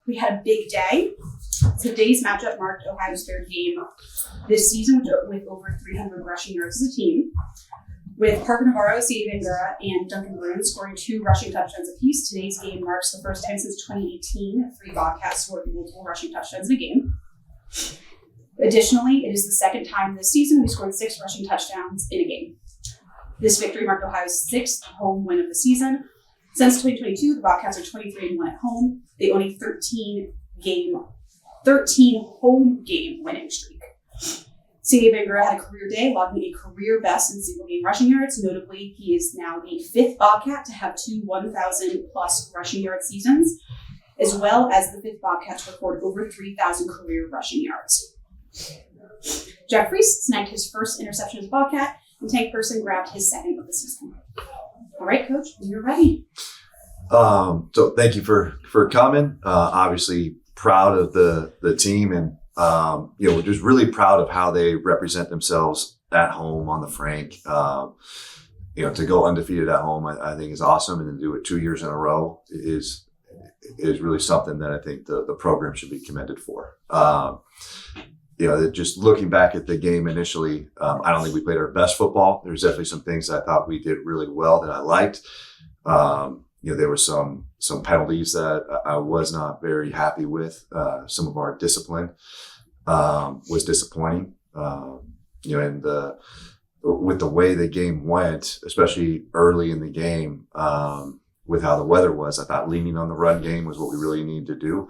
we had a big day. Today's matchup marked Ohio's third game this season with over 300 rushing yards as a team. With Parker Navarro, C.A. Bangura, and Duncan Bruin scoring 2 rushing touchdowns apiece, today's game marks the first time since 2018 that 3 Bobcats scored multiple rushing touchdowns in a game. Additionally, it is the second time this season we scored 6 rushing touchdowns in a game. This victory marked Ohio's 6th home win of the season. Since 2022, the Bobcats are 23-1 at home. They own a 13 home game winning streak. C.A. Bangura had a career day, logging a career best in single-game rushing yards. Notably, he is now the 5th Bobcat to have 2 1,000-plus rushing yard seasons, as well as the 5th Bobcat to record over 3,000 career rushing yards. Jeff Reese snagged his first interception as a Bobcat, and Tank Person grabbed his second of the season. All right, Coach, when you're ready. So thank you for coming. Obviously proud of the team, and we're just really proud of how they represent themselves at home on the Frank. To go undefeated at home, I think is awesome, and to do it 2 years in a row is really something that I think the program should be commended for. Just looking back at the game initially, I don't think we played our best football. There's definitely some things I thought we did really well that I liked. There were some penalties that I was not very happy with. Some of our discipline was disappointing. And with the way the game went, especially early in the game, with how the weather was, I thought leaning on the run game was what we really needed to do.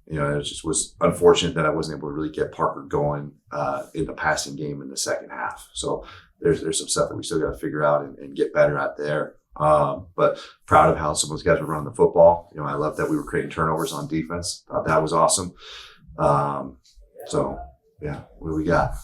It just was unfortunate that I wasn't able to really get Parker going in the passing game in the second half. So there's some stuff that we still got to figure out and get better at there. But proud of how some of those guys were running the football. I love that we were creating turnovers on defense. Thought that was awesome. What do we got?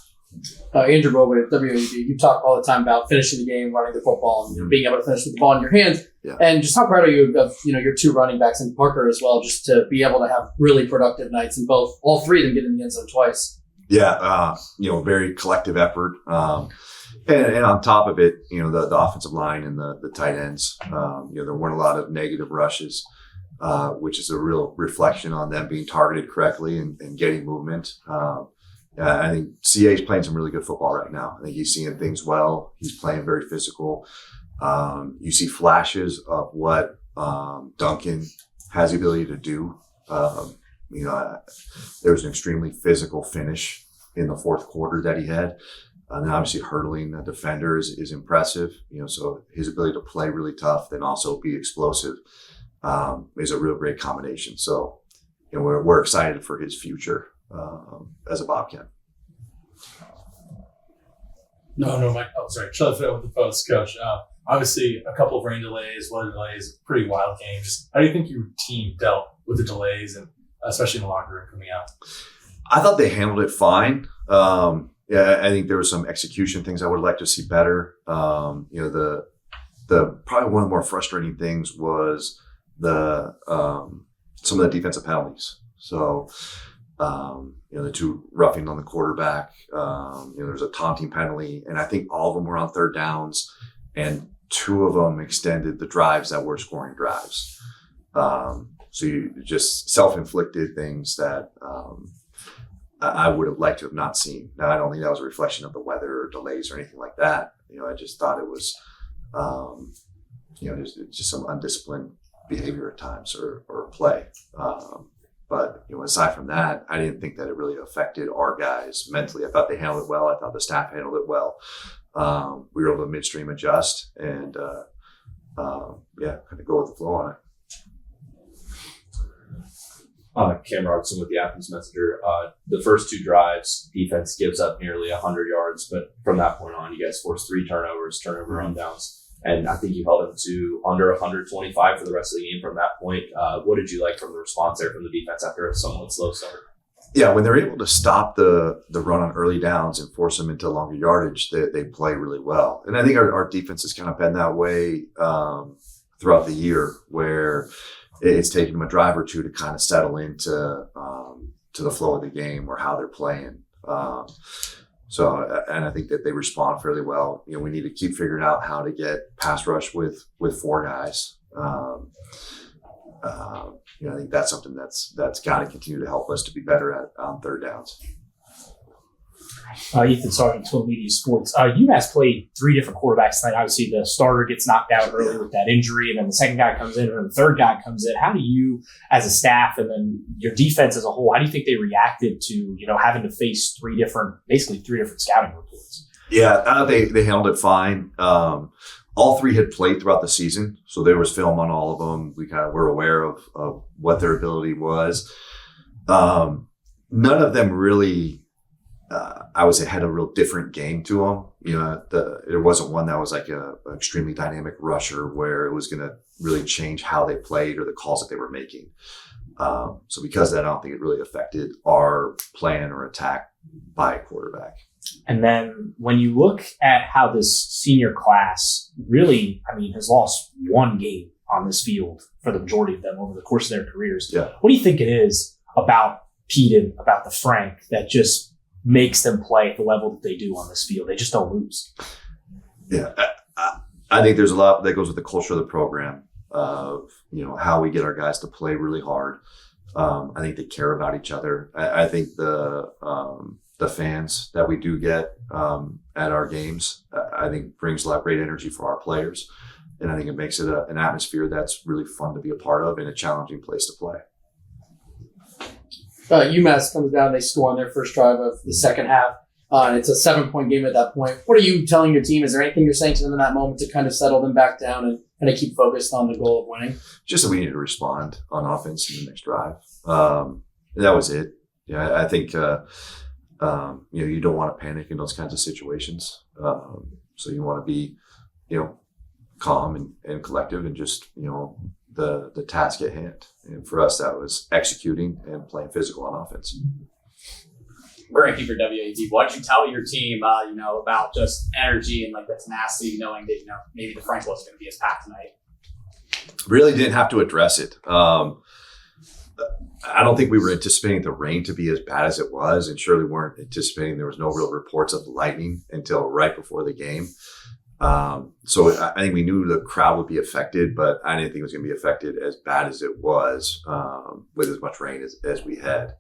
Andrew Bowe at WAB, you talk all the time about finishing the game, running the football, and being able to finish with the ball in your hands. Yeah. And just how proud are you of your 2 running backs and Parker as well, just to be able to have really productive nights and all 3 of them get in the end zone twice. Yeah, very collective effort. And on top of it, the offensive line and the tight ends, there weren't a lot of negative rushes, which is a real reflection on them being targeted correctly and getting movement. I think CA is playing some really good football right now. I think he's seeing things well. He's playing very physical. You see flashes of what Duncan has the ability to do. There was an extremely physical finish in the fourth quarter that he had. And then obviously hurdling the defender is impressive. So his ability to play really tough, then also be explosive, is a real great combination. So, we're excited for his future as a Bobcat. No, Mike. Oh, sorry. Shut it with the post, Coach. Obviously, a couple of rain delays, weather delays, pretty wild game. Just how do you think your team dealt with the delays, and especially in the locker room coming out? I thought they handled it fine. I think there were some execution things I would like to see better. The probably one of the more frustrating things was some of the defensive penalties. So, the 2 roughing on the quarterback, there's a taunting penalty, and I think all of them were on third downs, and 2 of them extended the drives that were scoring drives. So you just self-inflicted things that I would have liked to have not seen. Now, I don't think that was a reflection of the weather or delays or anything like that. I just thought it was, just some undisciplined behavior at times or play. But aside from that, I didn't think that it really affected our guys mentally. I thought they handled it well. I thought the staff handled it well. We were able to midstream adjust and, kind of go with the flow on it. Cam Robertson with the Athens Messenger. The first 2 drives, defense gives up nearly 100 yards, but from that point on, you guys forced 3 turnover rundowns, and I think you held them to under 125 for the rest of the game from that point. What did you like from the response there from the defense after a somewhat slow start? Yeah, when they're able to stop the run on early downs and force them into longer yardage, they play really well. And I think our defense has kind of been that way throughout the year, where it's taken them a drive or 2 to kind of settle into to the flow of the game or how they're playing. And I think that they respond fairly well. We need to keep figuring out how to get pass rush with 4 guys. I think that's something that's got to continue to help us to be better at on third downs. Ethan Sargent, Twin Media Sports. UMass played 3 different quarterbacks tonight. Obviously, the starter gets knocked out early with that injury, and then the second guy comes in, and then the third guy comes in. How do you, as a staff, and then your defense as a whole, how do you think they reacted to having to face basically three different scouting reports? Yeah, they handled it fine. All 3 had played throughout the season, so there was film on all of them. We kind of were aware of what their ability was. None of them really, I would say, had a real different game to them. There wasn't one that was like a extremely dynamic rusher where it was going to really change how they played or the calls that they were making. So because of that, I don't think it really affected our plan or attack by quarterback. And then when you look at how this senior class really, has lost 1 game on this field for the majority of them over the course of their careers. Yeah. What do you think it is about Peden, about the Frank, that just makes them play at the level that they do on this field? They just don't lose. Yeah, I think there's a lot that goes with the culture of the program of, how we get our guys to play really hard. I think they care about each other. I think the fans that we do get at our games, I think brings a lot of great energy for our players. And I think it makes it an atmosphere that's really fun to be a part of and a challenging place to play. UMass comes down, they score on their first drive of the second half. And it's a 7-point game at that point. What are you telling your team? Is there anything you're saying to them in that moment to kind of settle them back down and kind of keep focused on the goal of winning? Just that we need to respond on offense in the next drive. That was it. Yeah, I think you don't want to panic in those kinds of situations. So you want to be, calm and collective and just, the task at hand. And for us, that was executing and playing physical on offense. Brian for WAD. What did you tell your team, about just energy and the tenacity, knowing that, maybe the Frank wasn't going to be as packed tonight? Really didn't have to address it. I don't think we were anticipating the rain to be as bad as it was, and surely weren't anticipating there was no real reports of lightning until right before the game. So I think we knew the crowd would be affected, but I didn't think it was going to be affected as bad as it was with as much rain as we had.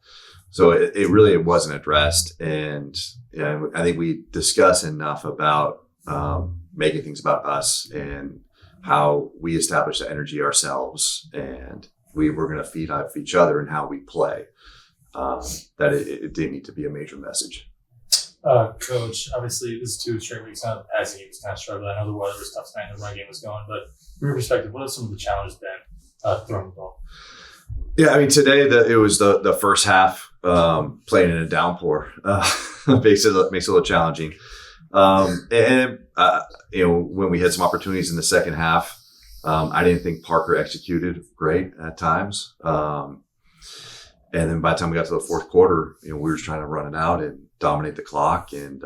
So it really wasn't addressed, and I think we discussed enough about making things about us and how we establish the energy ourselves, and we were going to feed off each other and how we play. That it didn't need to be a major message. Coach, obviously this is 2 straight weeks now. The passing game was kind of struggling. I know the weather was tough tonight and the run game was going, but from your perspective, what have some of the challenges been throwing the ball? Yeah, today it was the first half playing in a downpour. Makes it a little challenging. When we had some opportunities in the second half, I didn't think Parker executed great at times. And then by the time we got to the fourth quarter, we were just trying to run it out and dominate the clock and,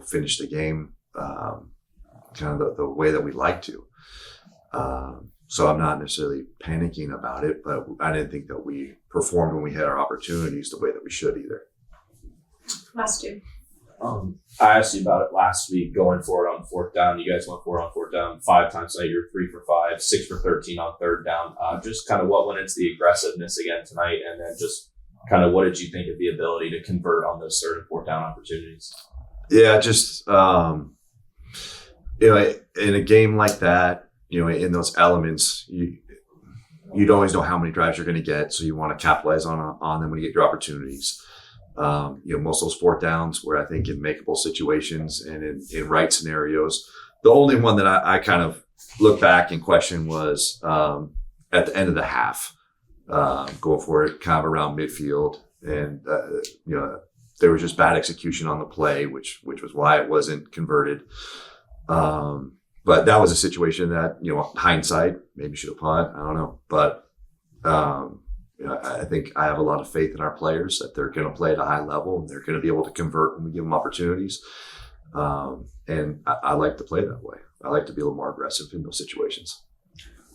finish the game kind of the way that we like to. So I'm not necessarily panicking about it, but I didn't think that we performed when we had our opportunities the way that we should either. Last 2. I asked you about it last week, going for it on 4th down. You guys went for it on 4th down 5 times tonight. You're 3 for 5, 6 for 13 on 3rd down. Just kind of what went into the aggressiveness again tonight, and then just kind of what did you think of the ability to convert on those 3rd and 4th down opportunities? Yeah, just in a game like that, in those elements, you'd always know how many drives you're going to get, so you want to capitalize on them when you get your opportunities. Most of those 4th downs were, I think, in makeable situations and in right scenarios. The only one that I kind of look back and question was at the end of the half, going for it kind of around midfield, and there was just bad execution on the play, which was why it wasn't converted. But that was a situation that, hindsight, maybe should have punt. I don't know. But, I think I have a lot of faith in our players that they're going to play at a high level and they're going to be able to convert when we give them opportunities. And I like to play that way. I like to be a little more aggressive in those situations.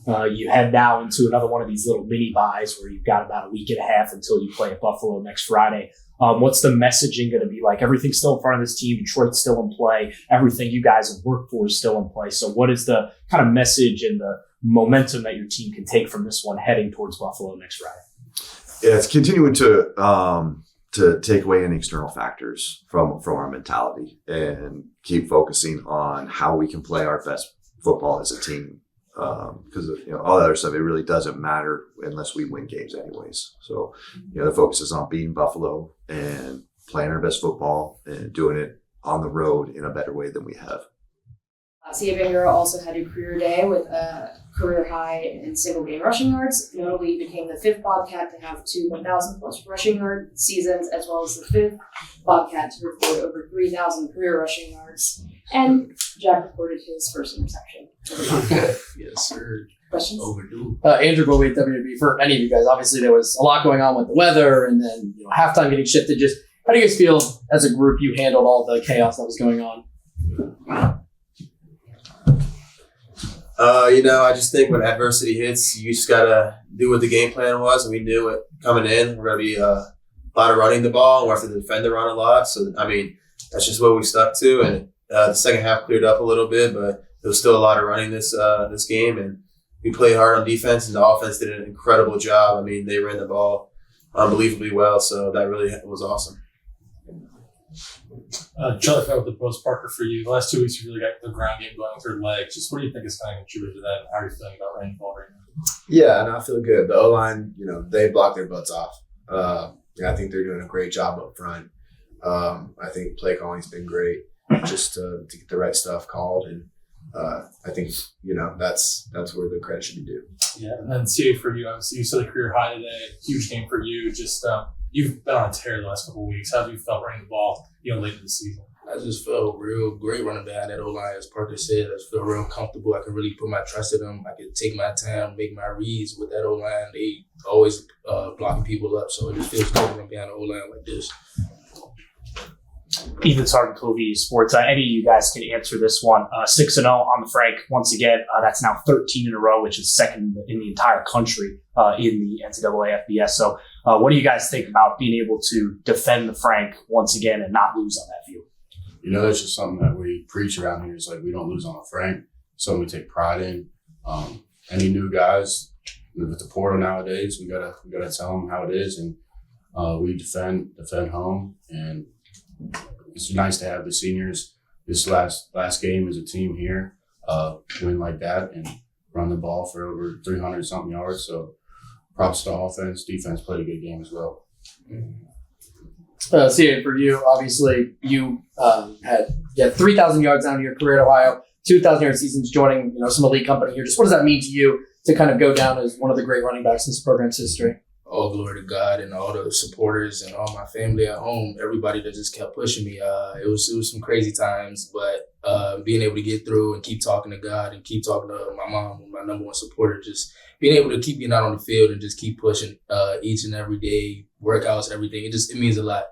You head now into another one of these little mini buys where you've got about a week and a half until you play at Buffalo next Friday. What's the messaging going to be like? Everything's still in front of this team. Detroit's still in play. Everything you guys have worked for is still in play. So what is the kind of message and momentum that your team can take from this one heading towards Buffalo next Friday? Yeah, it's continuing to take away any external factors from our mentality and keep focusing on how we can play our best football as a team. Because all that other stuff, it really doesn't matter unless we win games anyways. So the focus is on beating Buffalo and playing our best football and doing it on the road in a better way than we have. Ciabanger also had a career day with a career high in single game rushing yards. Notably, he became the 5th Bobcat to have 2 1,000 plus rushing yard seasons, as well as the 5th Bobcat to record over 3,000 career rushing yards. And Jack recorded his first interception. Yes, sir. Questions? Overdue. Andrew Goldway, WB, for any of you guys, obviously there was a lot going on with the weather and then halftime getting shifted. Just how do you guys feel as a group you handled all the chaos that was going on? I just think when adversity hits, you just gotta do what the game plan was, and we knew it coming in. We're gonna be a lot of running the ball, and we're have to defend the run a lot. So that's just what we stuck to. And the second half cleared up a little bit, but there was still a lot of running this game, and we played hard on defense, and the offense did an incredible job. They ran the ball unbelievably well, so that really was awesome. Charlie, with the post Parker for you, the last 2 weeks you really got the ground game going through leg. Just what do you think is kind of contributed to that, and how are you feeling about running the ball right now? Yeah, and I feel good. The O-line, they blocked their butts off. I think they're doing a great job up front. I think play calling's been great, just to get the right stuff called, and I think that's where the credit should be due. Yeah, and then CA for you, obviously you set a career high today, huge game for you. Just you've been on a tear the last couple of weeks. How have you felt running the ball, late in the season? I just felt real great running behind that O-line. As Parker said, I just feel real comfortable. I can really put my trust in them. I can take my time, make my reads with that O-line. They always blocking people up, so it just feels good running behind the O-line like this. Ethan Sargent, VU Sports. Any of you guys can answer this one. 6-0 on the Frank once again. That's now 13 in a row, which is second in the entire country in the NCAA FBS. So what do you guys think about being able to defend the Frank once again and not lose on that field? It's just something that we preach around here. It's like we don't lose on the Frank. Something we take pride in. Any new guys with the portal nowadays, we gotta tell them how it is, and we defend home. And it's nice to have the seniors this last game as a team here win like that and run the ball for over 300 something yards. So props to offense. Defense played a good game as well. CA, for you, obviously you had 3,000 yards down to your career at Ohio, 2,000 yard seasons, joining some elite company here. Just what does that mean to you to kind of go down as one of the great running backs in this program's history? All glory to God and all the supporters and all my family at home, everybody that just kept pushing me. It was some crazy times, but being able to get through and keep talking to God and keep talking to my mom, my number one supporter, just being able to keep getting out on the field and just keep pushing each and every day, workouts, everything. It means a lot.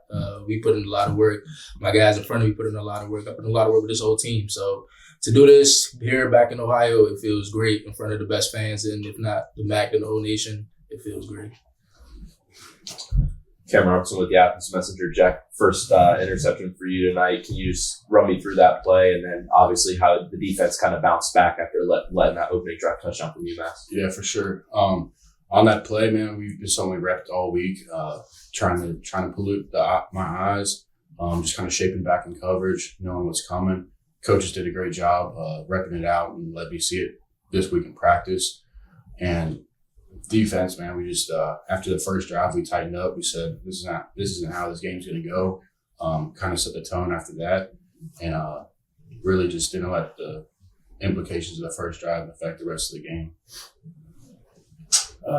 We put in a lot of work. My guys in front of me put in a lot of work. I put in a lot of work with this whole team. So to do this here back in Ohio, it feels great in front of the best fans, and if not the MAC and the whole nation, it feels great. Cam Robertson with the Athens Messenger. Jack, first interception for you tonight. Can you just run me through that play, and then obviously how the defense kind of bounced back after letting that opening drive touchdown from UMass? Yeah, for sure. On that play, man, we just only repped all week, trying to pollute my eyes, just kind of shaping back in coverage, knowing what's coming. Coaches did a great job repping it out and let me see it this week in practice. And defense, man, we just after the first drive we tightened up. We said this isn't how this game's going to go. Kind of set the tone after that, and really just didn't let the implications of the first drive affect the rest of the game.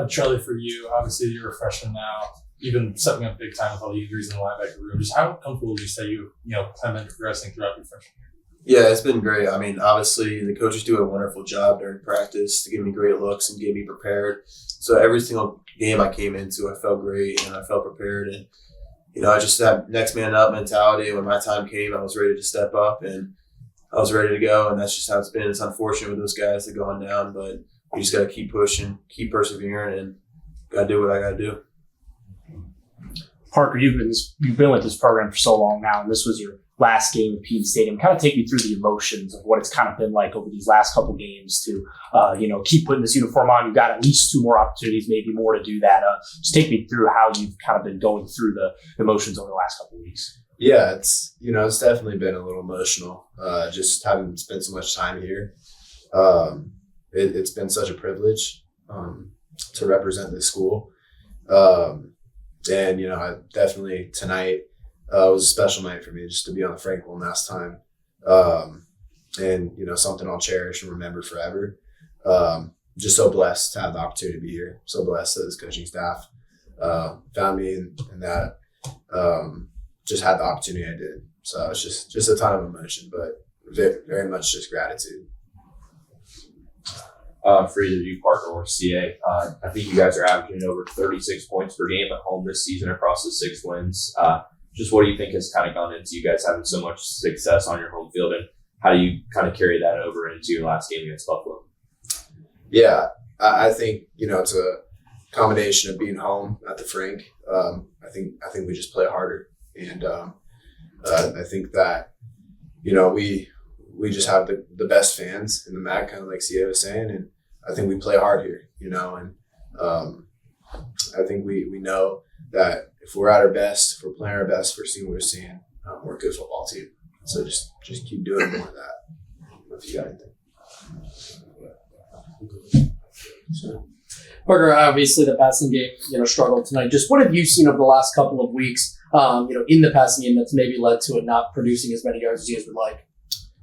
Charlie, for you, obviously you're a freshman now. You've been stepping up big time with all the injuries in the linebacker room. Just how comfortable would you say you have been progressing throughout your freshman year? Yeah, it's been great. Obviously, the coaches do a wonderful job during practice to give me great looks and get me prepared. So every single game I came into, I felt great and I felt prepared. And, I just had next man up mentality. When my time came, I was ready to step up and I was ready to go. And that's just how it's been. It's unfortunate with those guys that go on down, but we just got to keep pushing, keep persevering, and got to do what I got to do. Parker, you've been with this program for so long now, and this was your last game at Pete Stadium. Kind of take me through the emotions of what it's kind of been like over these last couple games to, keep putting this uniform on. You've got at least 2 more opportunities, maybe more to do that. Just take me through how you've kind of been going through the emotions over the last couple of weeks. Yeah, it's definitely been a little emotional. Just having spent so much time here. It's been such a privilege to represent this school. And I definitely tonight was a special night for me just to be on the Franklin last time. And something I'll cherish and remember forever. Just so blessed to have the opportunity to be here. So blessed that this coaching staff found me and that just had the opportunity I did. So it's just a ton of emotion, but very, very much just gratitude. For either you, Parker or CA, I think you guys are averaging over 36 points per game at home this season across the 6 wins. Just what do you think has kind of gone into you guys having so much success on your home field, and how do you kind of carry that over into your last game against Buffalo? Yeah, I think it's a combination of being home at the Frank. I think we just play harder, and I think that we just have the best fans in the MAC, kind of like CA was saying, and I think we play hard here, and I think we know that if we're at our best, if we're playing our best, if we're seeing what we're seeing, we're a good football team. So just keep doing more of that. If you got anything. Parker, obviously the passing game, struggled tonight. Just what have you seen over the last couple of weeks, in the passing game that's maybe led to it not producing as many yards as you guys would like?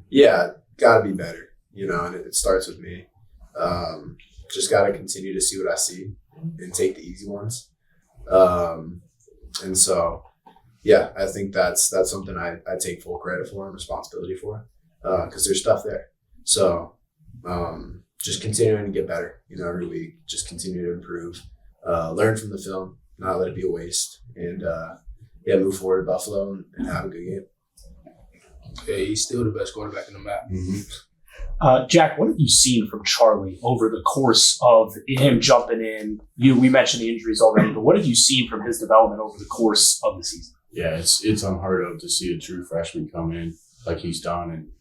Yeah, got to be better, and it starts with me. Just got to continue to see what I see and take the easy ones. And so, yeah, I think that's something I take full credit for and responsibility for, because there's stuff there. So just continuing to get better, every week, just continue to improve, learn from the film, not let it be a waste, and move forward to Buffalo and have a good game. Yeah, he's still the best quarterback in the MAC. Mm-hmm. Jack, what have you seen from Charlie over the course of him jumping in? We mentioned the injuries already, but what have you seen from his development over the course of the season? Yeah, it's unheard of to see a true freshman come in like he's done and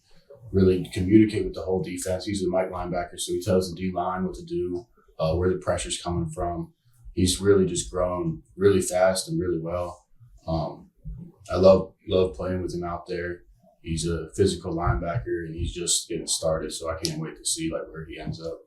really communicate with the whole defense. He's a Mike linebacker, so he tells the D-line what to do, where the pressure's coming from. He's really just grown really fast and really well. I love playing with him out there. He's a physical linebacker, and he's just getting started, so I can't wait to see where he ends up.